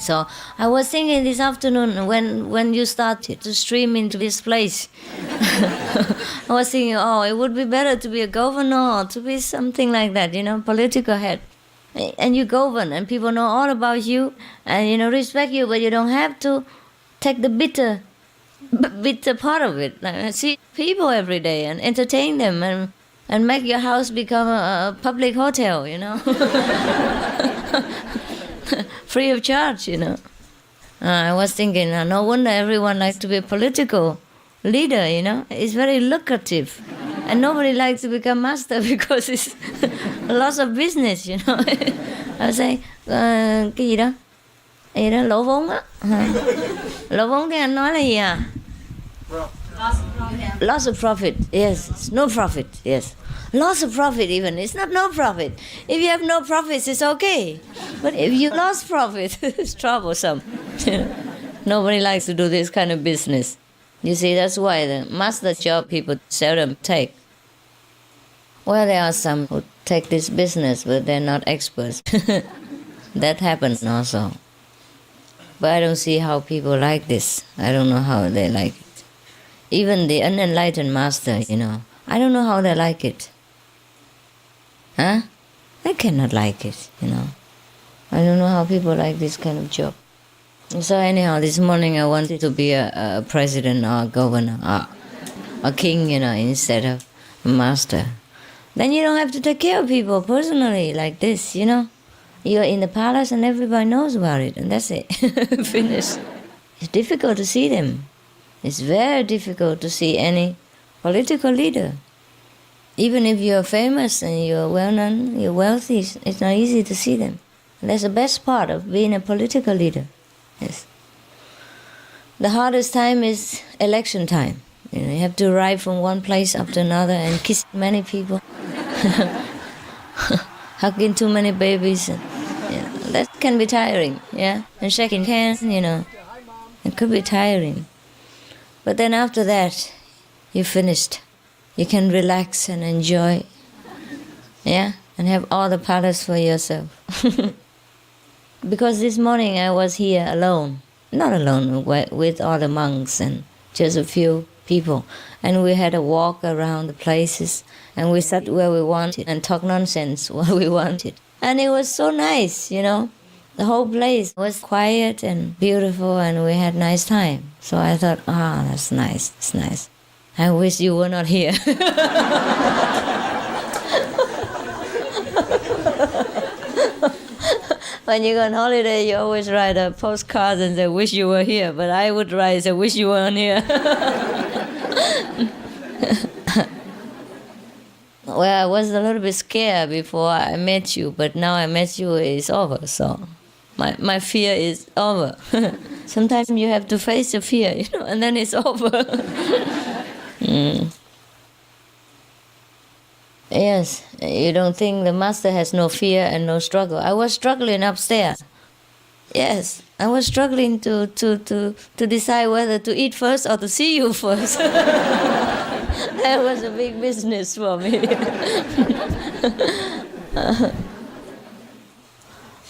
So I was thinking this afternoon when you started to stream into this place, I was thinking, oh, it would be better to be a governor or to be something like that, political head. And you govern, and people know all about you, and respect you, but you don't have to take the bitter part of it. Like, see people every day and entertain them and make your house become a public hotel, free of charge, I was thinking, no wonder everyone likes to be a political leader, It's very lucrative. And nobody likes to become master because it's lots of business, I was saying, cái gì đó? Gì đó, lỗ vốn á. Lỗ vốn thì anh nói là gì à? Loss of profit, yes. It's no profit, yes. Loss of profit even, it's not no profit. If you have no profits, it's okay. But if you lost profit, it's troublesome. Nobody likes to do this kind of business. You see, that's why the master job people seldom take. Well, there are some who take this business, but they're not experts. That happens also. But I don't see how people like this. I don't know how they like it. Even the unenlightened master, I don't know how they like it. Huh? I cannot like it, I don't know how people like this kind of job. So anyhow, this morning I wanted to be a president or a governor or a king, instead of a master. Then you don't have to take care of people personally like this, You're in the palace and everybody knows about it, and that's it. Finished. It's difficult to see them. It's very difficult to see any political leader. Even if you're famous and you're well-known, you're wealthy, it's not easy to see them. And that's the best part of being a political leader. Yes. The hardest time is election time. You have to ride from one place up to another and kiss many people, hugging too many babies. And, that can be tiring, and shaking hands, it could be tiring. But then after that, you're finished. You can relax and enjoy, and have all the palace for yourself. Because this morning I was here alone, not alone, with all the monks and just a few people. And we had a walk around the places, and we sat where we wanted and talked nonsense while we wanted. And it was so nice, The whole place was quiet and beautiful, and we had nice time. So I thought, that's nice, it's nice. I wish you were not here. When you go on holiday, you always write a postcard and say, wish you were here. But I would write, say, wish you weren't here. Well, I was a little bit scared before I met you, but now I met you, it's over. So my fear is over. Sometimes you have to face the fear, and then it's over. Yes, you don't think the master has no fear and no struggle. I was struggling upstairs. Yes, I was struggling to decide whether to eat first or to see you first. That was a big business for me.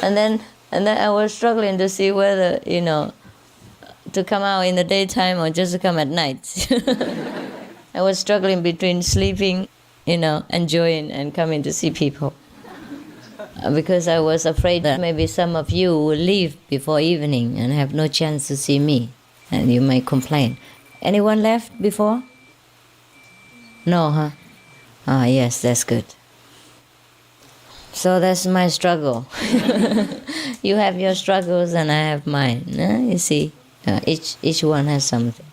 And then I was struggling to see whether, to come out in the daytime or just to come at night. I was struggling between sleeping, enjoying and coming to see people. Because I was afraid that maybe some of you will leave before evening and have no chance to see me, and you may complain. Anyone left before? No, huh? Ah, yes, that's good. So that's my struggle. You have your struggles and I have mine. You see, each one has something.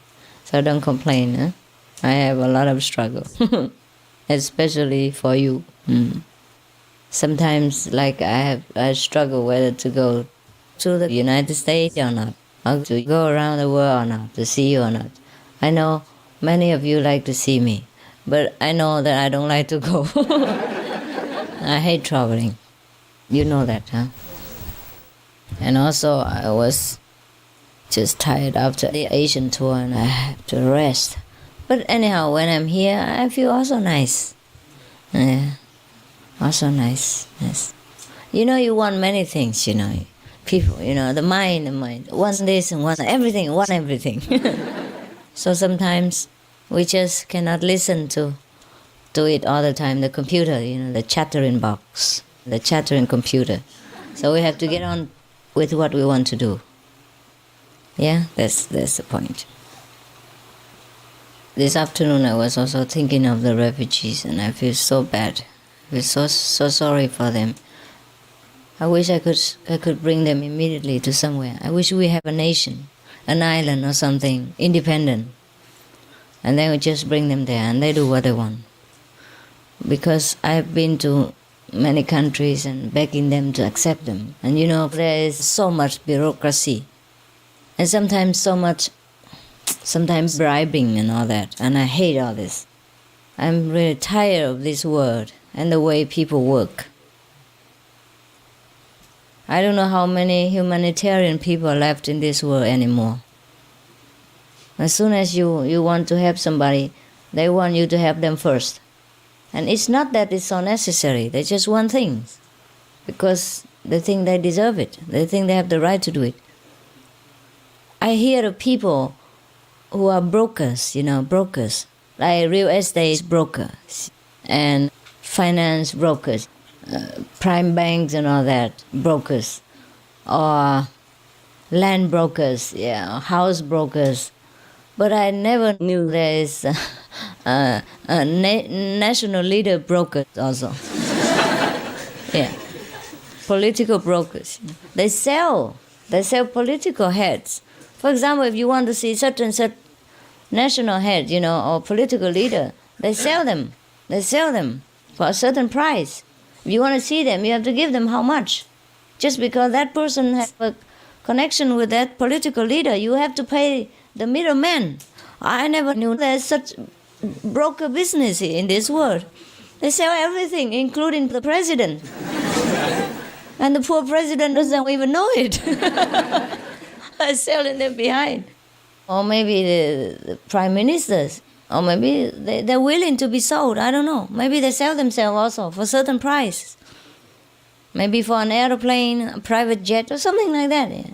So don't complain. I have a lot of struggle, especially for you. Sometimes, like I struggle whether to go to the United States or not, or to go around the world or not, to see you or not. I know many of you like to see me, but I know that I don't like to go. I hate traveling. You know that, huh? And also, I was just tired after the Asian tour and I have to rest. But anyhow, when I'm here, I feel also nice. Yeah, also nice, yes. You want many things, people, the mind. One this and one everything, one everything. So sometimes we just cannot listen to it all the time. The computer, the chattering box, the chattering computer. So we have to get on with what we want to do. Yeah, that's the point. This afternoon I was also thinking of the refugees, and I feel so bad. I feel so sorry for them. I wish I could bring them immediately to somewhere. I wish we have a nation, an island or something, independent. And then we just bring them there and they do what they want. Because I've been to many countries and begging them to accept them. And there is so much bureaucracy. And sometimes bribing and all that. And I hate all this. I'm really tired of this world and the way people work. I don't know how many humanitarian people are left in this world anymore. As soon as you want to help somebody, they want you to help them first. And it's not that it's so necessary. They just want things. Because they think they deserve it. They think they have the right to do it. I hear of people who are brokers, brokers. Like real estate brokers and finance brokers. Prime banks and all that, brokers, or land brokers, house brokers. But I never knew there is a national leader broker also. Yeah, political brokers. They sell political heads. For example, if you want to see such and such national head, or political leader, they sell them. They sell them for a certain price. If you want to see them, you have to give them how much? Just because that person has a connection with that political leader, you have to pay the middleman. I never knew there's such broker business in this world. They sell everything, including the president. And the poor president doesn't even know it. I'm selling them behind. Or maybe the prime ministers. Or maybe they're willing to be sold, I don't know. Maybe they sell themselves also for a certain price. Maybe for an airplane, a private jet, or something like that. Yeah.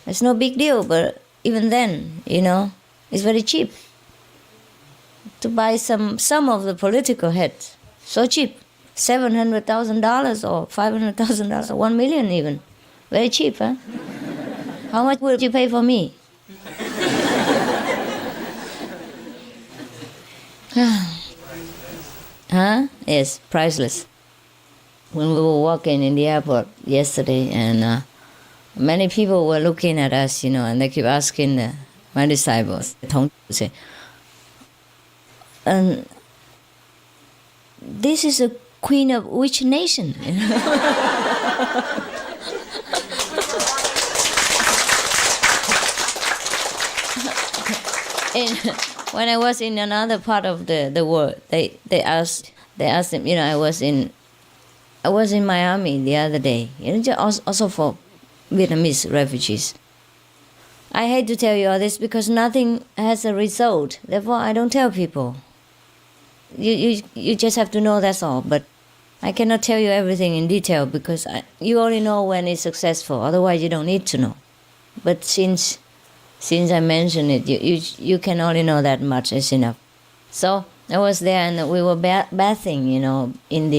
It's no big deal, but even then, it's very cheap. To buy some of the political heads, so cheap. $700,000 or $500,000 or $1 million even. Very cheap, huh? How much would you pay for me? Huh? Yes, priceless. When we were walking in the airport yesterday, and many people were looking at us, and they keep asking my disciples, say, this is a queen of which nation? When I was in another part of the world, they asked them. I was in Miami the other day. Also for Vietnamese refugees. I hate to tell you all this because nothing has a result. Therefore, I don't tell people. You just have to know, that's all. But I cannot tell you everything in detail because you only know when it's successful. Otherwise, you don't need to know. But since I mentioned it, you can only know that much. It's enough. So I was there and we were bathing, in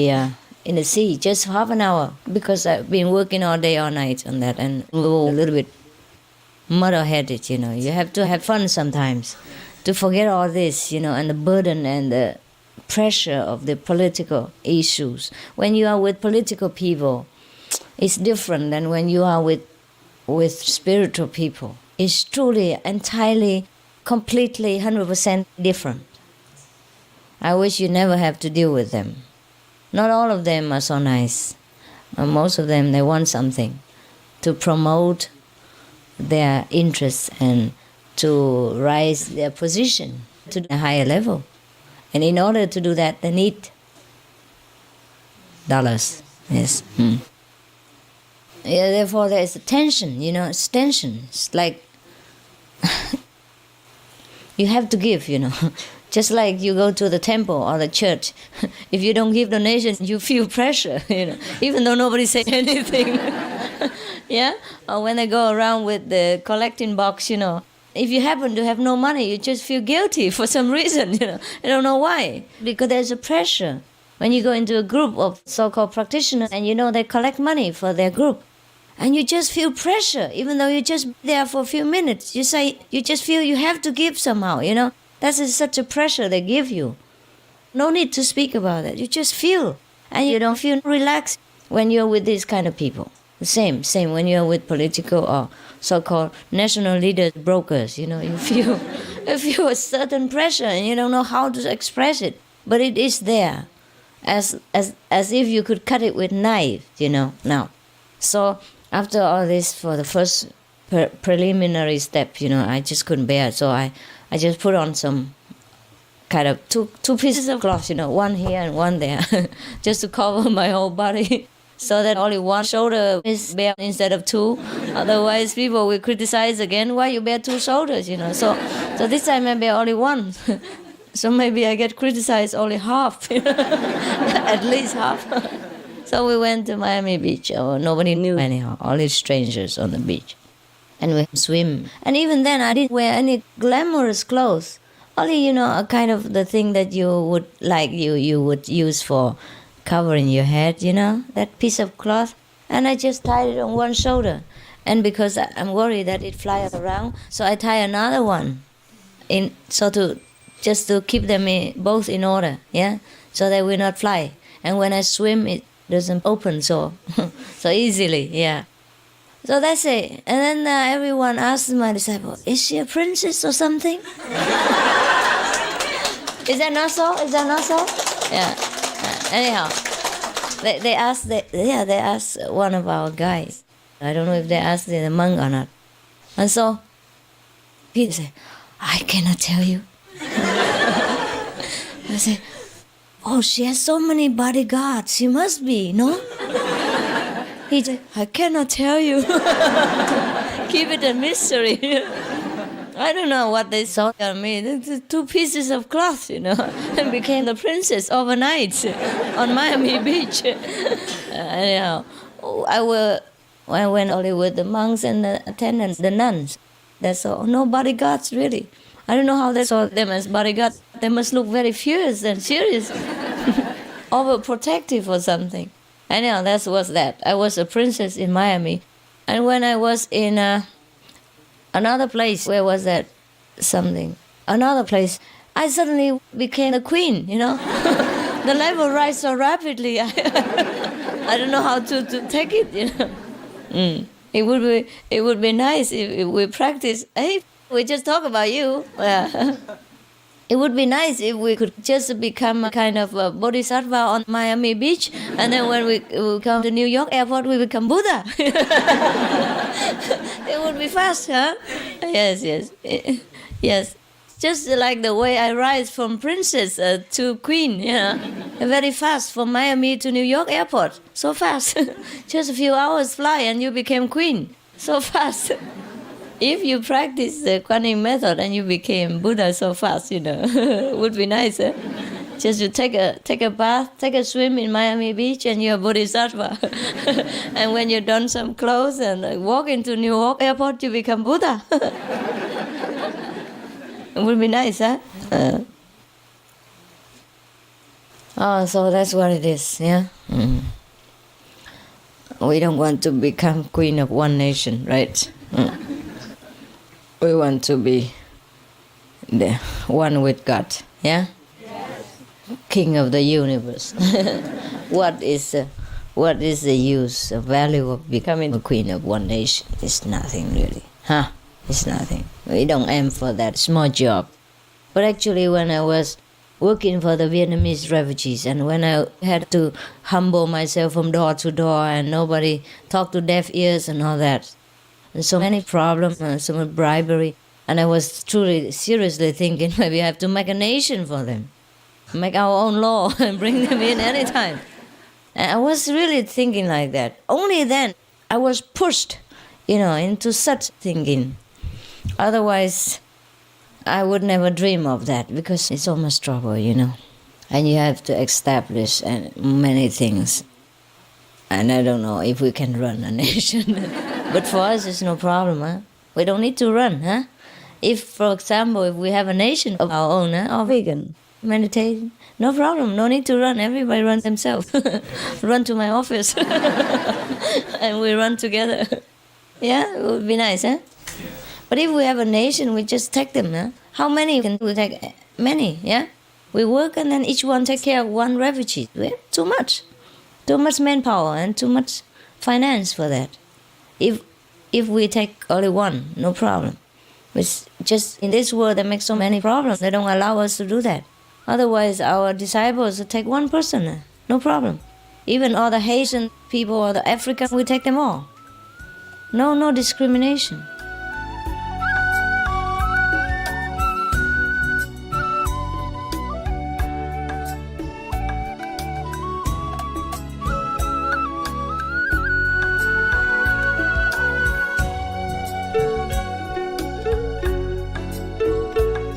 the sea, just half an hour, because I've been working all day, all night on that, and we were a little bit muddle-headed. You have to have fun sometimes, to forget all this, and the burden and the pressure of the political issues. When you are with political people, it's different than when you are with spiritual people. It's truly, entirely, completely, 100% different. I wish you never have to deal with them. Not all of them are so nice. Most of them, they want something to promote their interests and to rise their position to a higher level. And in order to do that, they need dollars. Yes. Yeah, therefore, there is a tension, it's tension. It's like you have to give, Just like you go to the temple or the church, if you don't give donations, you feel pressure, even though nobody says anything. Yeah? Or when I go around with the collecting box, if you happen to have no money, you just feel guilty for some reason, I don't know why. Because there's a pressure. When you go into a group of so-called practitioners and they collect money for their group, and you just feel pressure, even though you're just there for a few minutes. You just feel you have to give somehow, That's such a pressure they give you. No need to speak about it. You just feel. And you don't feel relaxed when you're with these kind of people. The same when you're with political or so-called national leaders, brokers, you feel a certain pressure and you don't know how to express it. But it is there, as if you could cut it with knife, now. So after all this, for the first preliminary step, I just couldn't bear it. So I just put on some kind of two pieces of cloth, one here and one there, just to cover my whole body, so that only one shoulder is bare instead of two. Otherwise, people will criticize again, why you bear two shoulders, So this time I bear only one. So maybe I get criticized only half, at least half. So we went to Miami Beach. Nobody knew anyhow, only strangers on the beach. And we swim. And even then, I didn't wear any glamorous clothes. Only, a kind of the thing that you would like, you would use for covering your head, that piece of cloth. And I just tied it on one shoulder. And because I'm worried that it flies around, so I tie another one just to keep them both in order, so they will not fly. And when I swim, it doesn't open so easily, So that's it. And then everyone asked my disciple, is she a princess or something? Is that not so? Yeah. Anyhow, they asked one of our guys. I don't know if they asked the monk or not. And so Peter said, I cannot tell you. I said, oh, she has so many bodyguards. She must be, no? He said, I cannot tell you. Keep it a mystery. I don't know what they saw on me. The two pieces of cloth, and became the princess overnight on Miami Beach. Anyhow, I went only with the monks and the attendants, the nuns. That's all. No bodyguards, really. I don't know how they saw them as bodyguards. They must look very fierce and serious, overprotective or something. Anyhow, that was that. I was a princess in Miami. And when I was in another place, where was that? Another place, I suddenly became a queen, The level rise so rapidly. I don't know how to take it, It would be nice if we practice. Hey, we just talk about you. It would be nice if we could just become a kind of a bodhisattva on Miami Beach, and then when we come to New York airport, we become Buddha. It would be fast, huh? Yes. Just like the way I rise from princess to queen, very fast from Miami to New York airport. So fast. Just a few hours fly and you became queen. So fast. If you practice the Kuan method and you became Buddha so fast, it would be nice. Just to take a bath, take a swim in Miami Beach, and you're a bodhisattva. And when you don some clothes and walk into New York airport, you become Buddha. It would be nice, huh? So that's what it is, yeah? Mm. We don't want to become queen of one nation, right? We want to be the one with God, yeah? Yes. King of the universe. What is the use, the value of becoming a queen of one nation? It's nothing really, huh? It's nothing. We don't aim for that small job. But actually, when I was working for the Vietnamese refugees, and when I had to humble myself from door to door, and nobody talked to deaf ears and all that, and so many problems, so much bribery, and I was truly, seriously thinking maybe I have to make a nation for them, make our own law and bring them in anytime. And I was really thinking like that. Only then I was pushed, into such thinking. Otherwise, I would never dream of that because it's so much trouble, And you have to establish many things. And I don't know if we can run a nation. But for us, it's no problem, huh? We don't need to run, huh? If, for example, if we have a nation of our own, or vegan, meditation, no problem, no need to run. Everybody runs themselves. Run to my office. And we run together. Yeah, it would be nice, huh? But if we have a nation, we just take them, huh? How many can we take? Many, yeah? We work and then each one take care of one refugee. Too much. Too much manpower and too much finance for that. If we take only one, no problem. It's just in this world that makes so many problems. They don't allow us to do that. Otherwise, our disciples will take one person, no problem. Even all the Haitian people or the African, we take them all. No discrimination.